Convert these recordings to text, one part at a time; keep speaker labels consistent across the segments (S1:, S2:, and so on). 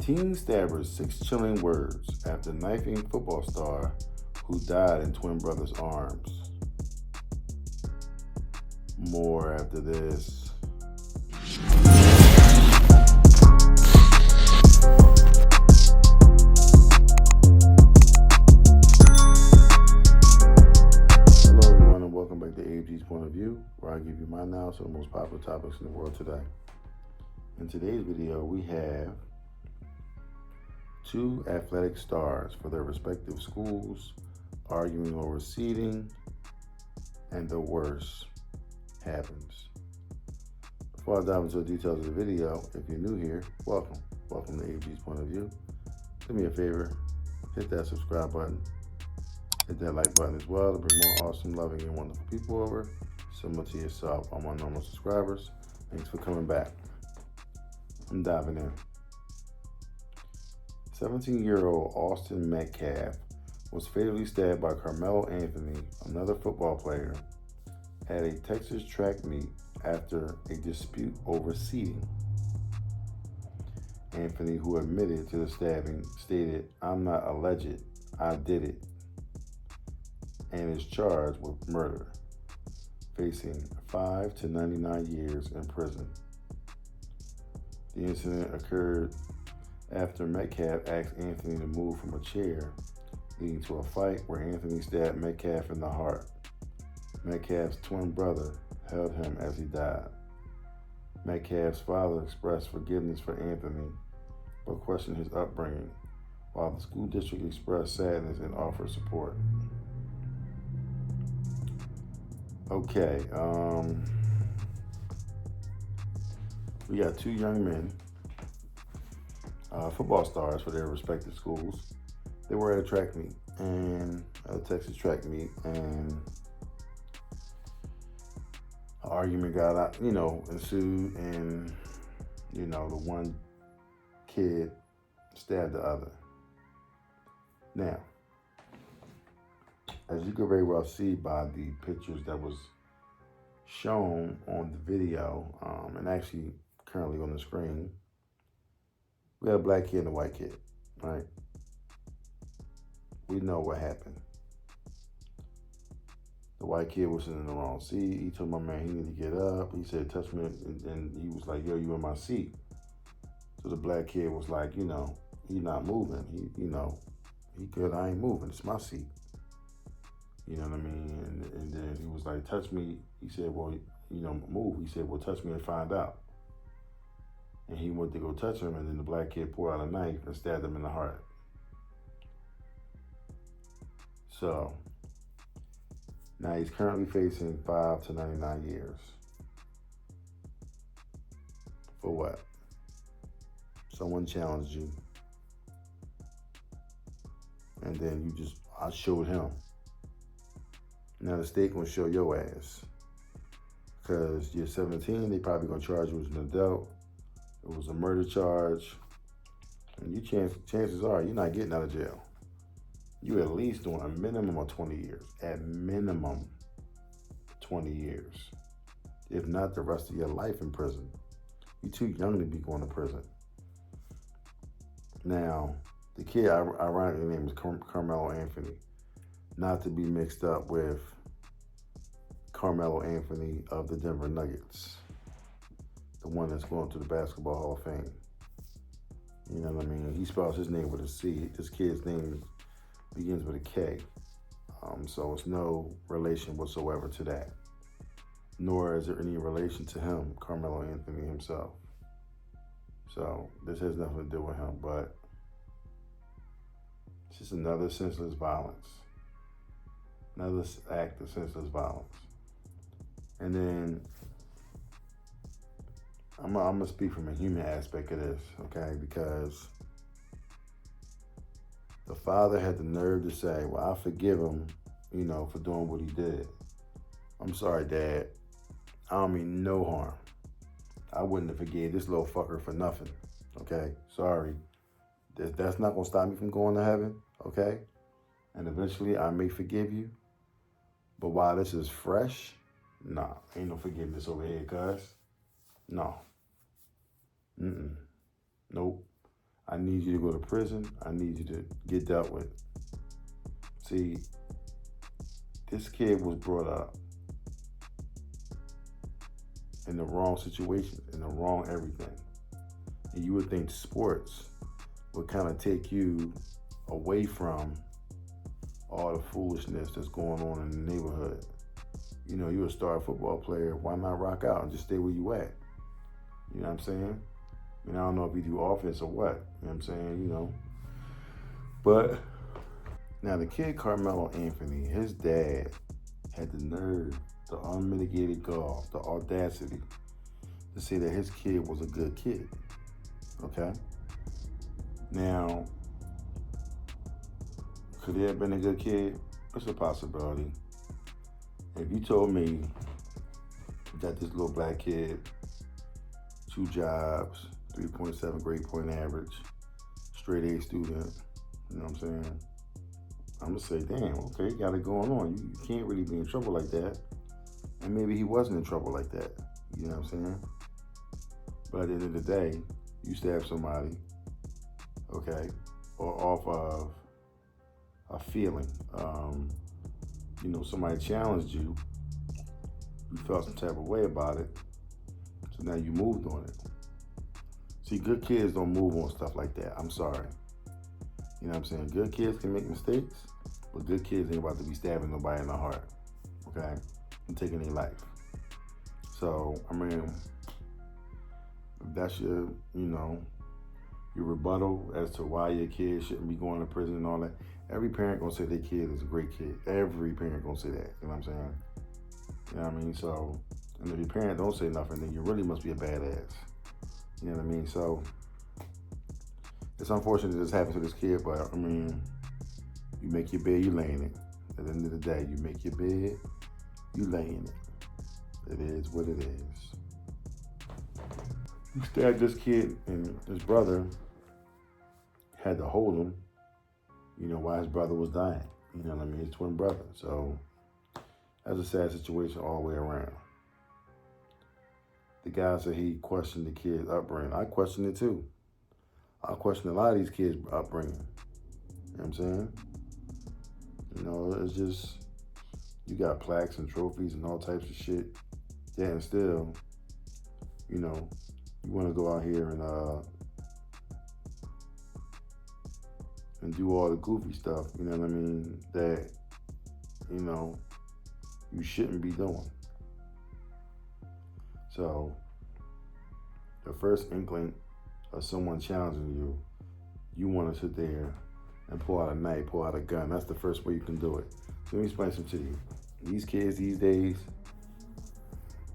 S1: Teen stabbers 6 chilling words after knifing football star who died in twin brother's arms. More after this. Hello everyone and welcome back to AG's Point of View, where I give you my analysis of the most popular topics in the world today. In today's video, we have 2 athletic stars for their respective schools arguing over seating, and the worst happens. Before I dive into the details of the video, if you're new here, welcome. Welcome to AG's Point of View. Do me a favor, hit that subscribe button, hit that like button as well to bring more awesome, loving, and wonderful people over, similar to yourself, all my normal subscribers. Thanks for coming back. I'm diving in. 17-year-old Austin Metcalf was fatally stabbed by Karmelo Anthony, another football player, at a Texas track meet after a dispute over seating. Anthony, who admitted to the stabbing, stated, "I'm not alleged, I did it," and is charged with murder, facing 5 to 99 years in prison. The incident occurred after Metcalf asked Anthony to move from a chair, leading to a fight where Anthony stabbed Metcalf in the heart. Metcalf's twin brother held him as he died. Metcalf's father expressed forgiveness for Anthony, but questioned his upbringing, while the school district expressed sadness and offered support. Okay, we got 2 young men, football stars for their respective schools. They were at a track meet, and a Texas track meet, and an argument got out, ensued, and, the one kid stabbed the other. Now, as you can very well see by the pictures that was shown on the video, and actually currently on the screen, we had a black kid and a white kid, right? We know what happened. The white kid was sitting in the wrong seat. He told my man he needed to get up. He said, "Touch me," and he was like, "Yo, you in my seat." So the black kid was like, he not moving. He good, I ain't moving. It's my seat. You know what I mean? And then he was like, "Touch me." He said, "Well, move." He said, "Well, touch me and find out." And he went to go touch him, and then the black kid pulled out a knife and stabbed him in the heart. So now he's currently facing 5 to 99 years. For what? Someone challenged you, and then I showed him. Now the state gonna show your ass, because you're 17. They probably gonna charge you as an adult. It was a murder charge, and chances are you're not getting out of jail. You at least doing a minimum of 20 years. At minimum, 20 years. If not the rest of your life in prison. You're too young to be going to prison. Now, the kid, ironically, name is Karmelo Anthony. Not to be mixed up with Carmelo Anthony of the Denver Nuggets. The one that's going to the Basketball Hall of Fame. You know what I mean? He spells his name with a C. This kid's name begins with a K. So it's no relation whatsoever to that. Nor is there any relation to him, Carmelo Anthony himself. So this has nothing to do with him, but it's just another senseless violence. Another act of senseless violence. And then I'm gonna speak from a human aspect of this, okay? Because the father had the nerve to say, "Well, I forgive him, for doing what he did. I'm sorry, Dad. I don't mean no harm. I wouldn't have forgave this little fucker for nothing, okay? Sorry. That's not gonna stop me from going to heaven, okay? And eventually I may forgive you. But while this is fresh, nah, ain't no forgiveness over here, cuz. No. Nope. I need you to go to prison. I need you to get dealt with. See, this kid was brought up in the wrong situation, in the wrong everything. And you would think sports would kind of take you away from all the foolishness that's going on in the neighborhood. You know, you're a star football player. Why not rock out and just stay where you at? You know what I'm saying? I mean, I don't know if you do offense or what. You know what I'm saying? You know. But now the kid Karmelo Anthony, his dad had the nerve, the unmitigated gall, the audacity to say that his kid was a good kid. Okay? Now, could he have been a good kid? It's a possibility. If you told me that this little black kid, 2 jobs, 3.7 grade point average, straight A student, you know what I'm saying? I'm gonna say, damn, okay, got it going on. You can't really be in trouble like that. And maybe he wasn't in trouble like that. You know what I'm saying? But at the end of the day, you stab somebody, okay, or off of a feeling. You know, somebody challenged you, you felt some type of way about it, so now you moved on it. See, good kids don't move on stuff like that. I'm sorry. You know what I'm saying? Good kids can make mistakes, but good kids ain't about to be stabbing nobody in the heart, okay, and taking their life. So, I mean, if that's your, you know, your rebuttal as to why your kid shouldn't be going to prison and all that, every parent gonna say their kid is a great kid. Every parent gonna say that, you know what I'm saying? You know what I mean? So, and if your parent don't say nothing, then you really must be a badass. You know what I mean? So, it's unfortunate this happened to this kid, but I mean, you make your bed, you lay in it. At the end of the day, you make your bed, you lay in it. It is what it is. You stabbed this kid, and his brother had to hold him, you know, while his brother was dying. You know what I mean? His twin brother. So that's a sad situation all the way around. The guy said he questioned the kid's upbringing. I questioned it too. I question a lot of these kids' upbringing. You know what I'm saying? You know, it's just, you got plaques and trophies and all types of shit. Yeah, and still, you know, you want to go out here and do all the goofy stuff, you know what I mean, that, you know, you shouldn't be doing. So, the first inkling of someone challenging you, you want to sit there and pull out a knife, pull out a gun. That's the first way you can do it. So let me explain something to you. These kids these days,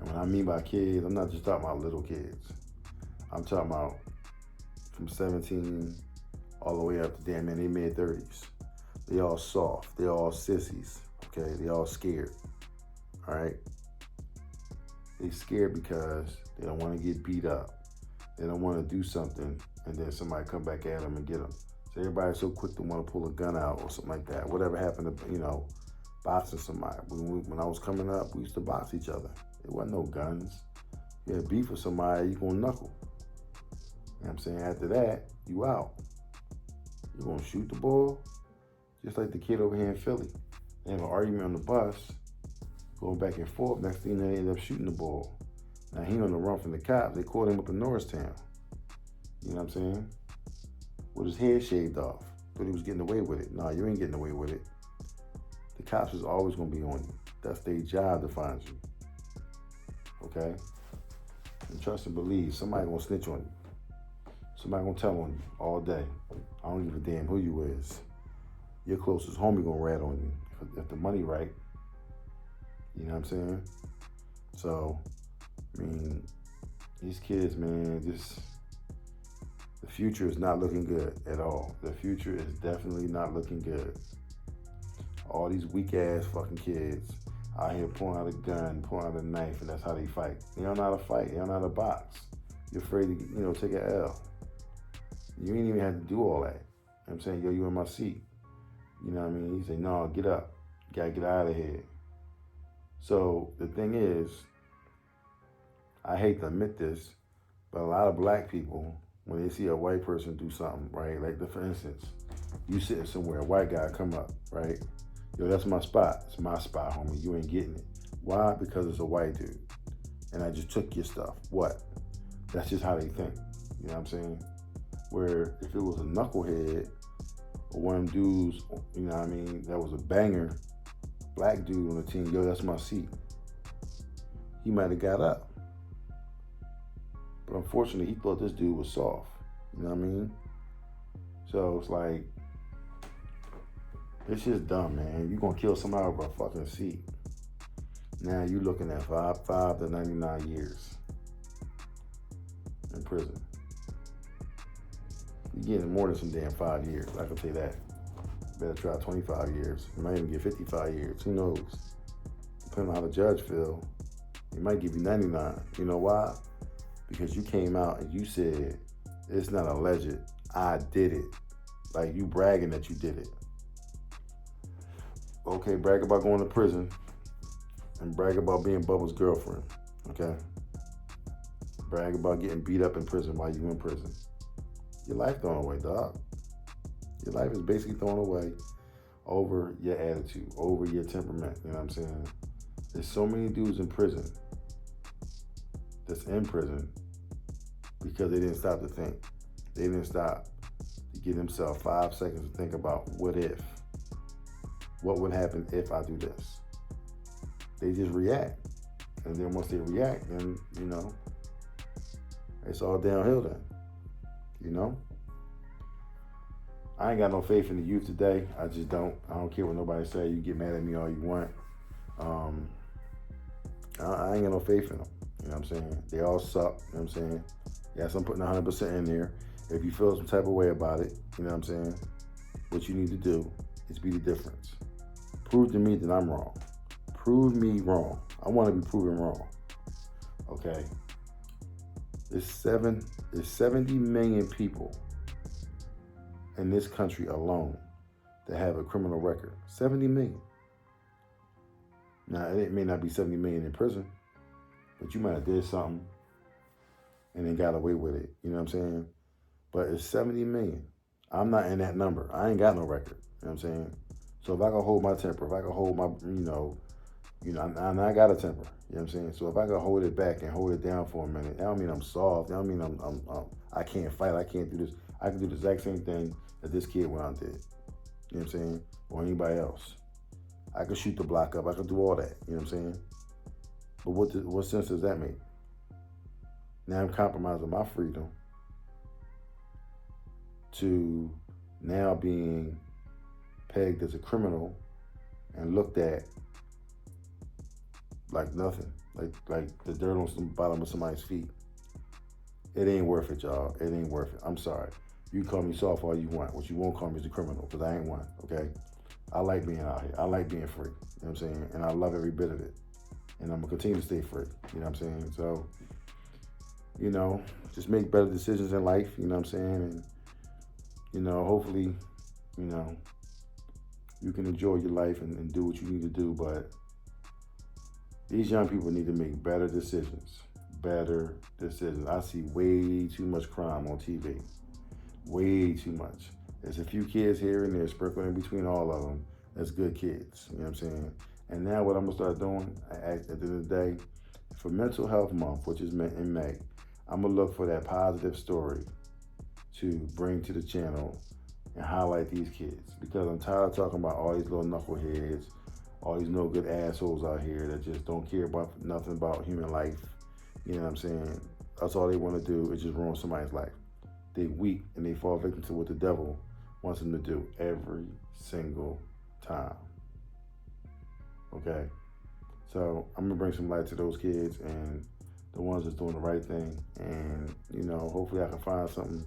S1: and when I mean by kids, I'm not just talking about little kids. I'm talking about from 17 all the way up to damn near their mid-30s. They all soft. They all sissies, okay? They all scared, all right? They scared because they don't want to get beat up. They don't want to do something and then somebody come back at them and get them. So everybody's so quick to want to pull a gun out or something like that. Whatever happened to, you know, boxing somebody. When I was coming up, we used to box each other. There wasn't no guns. You had beef with somebody, you gonna knuckle. You know what I'm saying? After that, you out. You gonna shoot the ball, just like the kid over here in Philly. They have an argument on the bus, going back and forth. Next thing they end up shooting the ball. Now he on the run from the cops. They caught him up in Norristown. You know what I'm saying? With his head shaved off. Thought he was getting away with it. No, you ain't getting away with it. The cops is always gonna be on you. That's their job to find you. Okay? And trust and believe, somebody gonna snitch on you. Somebody gonna tell on you all day. I don't give a damn who you is. Your closest homie gonna rat on you if the money right. You know what I'm saying? So, I mean, these kids, man, the future is not looking good at all. The future is definitely not looking good. All these weak ass fucking kids out here pulling out a gun, pulling out a knife, and that's how they fight. They don't know how to fight. They don't know how to box. You're afraid to, you know, take an L. You ain't even have to do all that. You know what I'm saying? Yo, you in my seat. You know what I mean? He say, no, get up. You gotta get out of here. So the thing is, I hate to admit this, but a lot of black people when they see a white person do something, right? Like, for instance, you sitting somewhere, a white guy come up, right? Yo, that's my spot. It's my spot, homie. You ain't getting it. Why? Because it's a white dude. And I just took your stuff. What? That's just how they think. You know what I'm saying? Where if it was a knucklehead or one of them dudes, you know what I mean, that was a banger, black dude on the team, yo, that's my seat. He might have got up. But unfortunately, he thought this dude was soft. You know what I mean? So it's like, it's just dumb, man. You're going to kill somebody over a fucking seat. Now you're looking at 5 to 99 years in prison. You're getting more than some damn 5 years. I can say that. Better try 25 years. You might even get 55 years. Who knows? Depending on how the judge feel, he might give you 99. You know why? Because you came out and you said, it's not alleged, I did it. Like, you bragging that you did it. Okay, brag about going to prison and brag about being Bubba's girlfriend, okay? Brag about getting beat up in prison while you in prison. Your life thrown away, dog. Your life is basically thrown away over your attitude, over your temperament, you know what I'm saying? There's so many dudes in prison that's in prison because they didn't stop to think. They didn't stop to give themselves 5 seconds to think about what if. What would happen if I do this? They just react. And then once they react, then, you know, it's all downhill then. You know? I ain't got no faith in the youth today. I just don't. I don't care what nobody say. You get mad at me all you want. I ain't got no faith in them. You know what I'm saying? They all suck. You know what I'm saying? Yes, I'm putting 100% in there. If you feel some type of way about it, you know what I'm saying? What you need to do is be the difference. Prove to me that I'm wrong. Prove me wrong. I want to be proven wrong. Okay? There's 70 million people in this country alone that have a criminal record. 70 million. Now, it may not be 70 million in prison, but you might have did something and then got away with it. You know what I'm saying? But it's 70 million. I'm not in that number. I ain't got no record. You know what I'm saying? So if I can hold my temper, if I can hold my, I got a temper. You know what I'm saying? So if I can hold it back and hold it down for a minute, that don't mean I'm soft. That don't mean I can't fight. I can't do this. I can do the exact same thing that this kid went out and did. You know what I'm saying? Or anybody else. I can shoot the block up. I can do all that. You know what I'm saying? But what sense does that make? Now I'm compromising my freedom to now being pegged as a criminal and looked at like nothing, like the dirt on the bottom of somebody's feet. It ain't worth it, y'all. It ain't worth it. I'm sorry. You can call me soft all you want. What you won't call me is a criminal, because I ain't one, okay? I like being out here. I like being free, you know what I'm saying? And I love every bit of it. And I'm going to continue to stay free, you know what I'm saying? So, you know, just make better decisions in life, you know what I'm saying? And, you know, hopefully, you know, you can enjoy your life and do what you need to do. But these young people need to make better decisions. Better decisions. I see way too much crime on TV. Way too much. There's a few kids here and there sprinkled in between all of them. That's good kids. You know what I'm saying? And now what I'm going to start doing at the end of the day, for Mental Health Month, which is in May, I'm going to look for that positive story to bring to the channel and highlight these kids. Because I'm tired of talking about all these little knuckleheads, all these no good assholes out here that just don't care about nothing about human life. You know what I'm saying? That's all they want to do is just ruin somebody's life. They weak and they fall victim to what the devil wants them to do every single time. Okay? So I'm going to bring some light to those kids and the ones that's doing the right thing. And, you know, hopefully I can find something,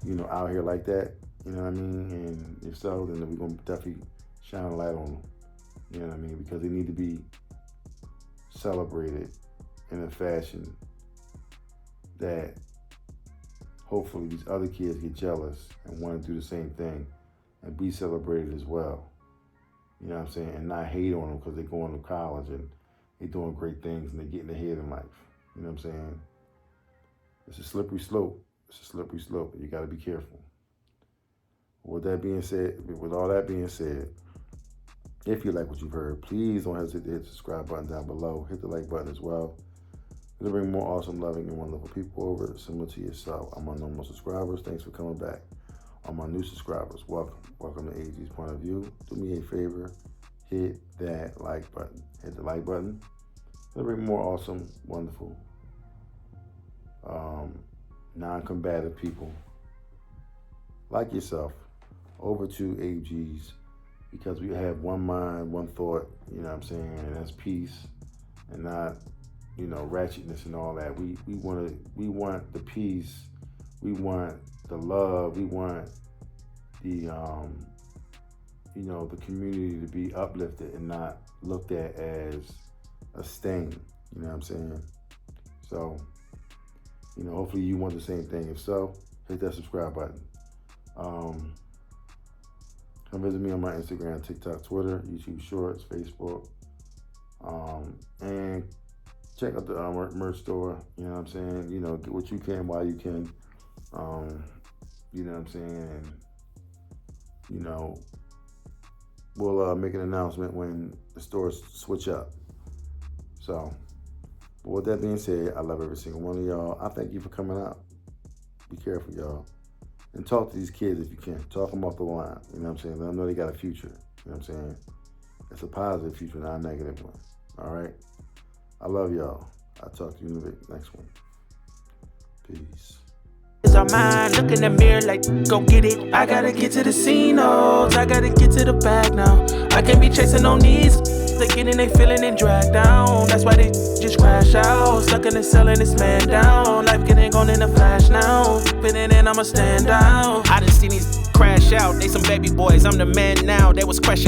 S1: you know, out here like that. You know what I mean? And if so, then we're going to definitely shine a light on them. You know what I mean? Because they need to be celebrated in a fashion that hopefully these other kids get jealous and want to do the same thing and be celebrated as well. You know what I'm saying? And not hate on them because they're going to college and they're doing great things and they're getting ahead in life. You know what I'm saying? It's a slippery slope. It's a slippery slope. You got to be careful. With all that being said, if you like what you've heard, please don't hesitate to hit the subscribe button down below. Hit the like button as well. It'll bring more awesome, loving, and wonderful people over, similar to yourself. I'm on normal subscribers. Thanks for coming back. On my new subscribers, welcome. Welcome to AG's Point of View. Do me a favor, hit that like button. Hit the like button. It'll bring more awesome, wonderful, non-combative people like yourself over to AG's, because we have one mind, one thought, you know what I'm saying, and that's peace and not, ratchetness and all that. We want the peace, we want the love, we want the the community to be uplifted and not looked at as a stain, you know what I'm saying? So, hopefully you want the same thing. If so, hit that subscribe button. Come visit me on my Instagram, TikTok, Twitter, YouTube Shorts, Facebook, and check out the merch store. You know what I'm saying? Get what you can while you can. You know what I'm saying? And, we'll make an announcement when the stores switch up. So, but with that being said, I love every single one of y'all. I thank you for coming out. Be careful, y'all. And talk to these kids if you can. Talk them off the line. You know what I'm saying? Let them know they got a future. You know what I'm saying? It's a positive future, not a negative one. All right? I love y'all. I'll talk to you in the next one. Peace.
S2: It's our mind, look in the mirror like, go get it. I gotta get to the casinos, I gotta get to the bag now. I can't be chasing on these. They getting, they feeling and dragged down. That's why they just crash out. Stuck in the cell and it's man down. Life getting gone in a flash now. Fitting in, I'ma stand out. I done seen these crash out. They some baby boys, I'm the man now. They was crashing.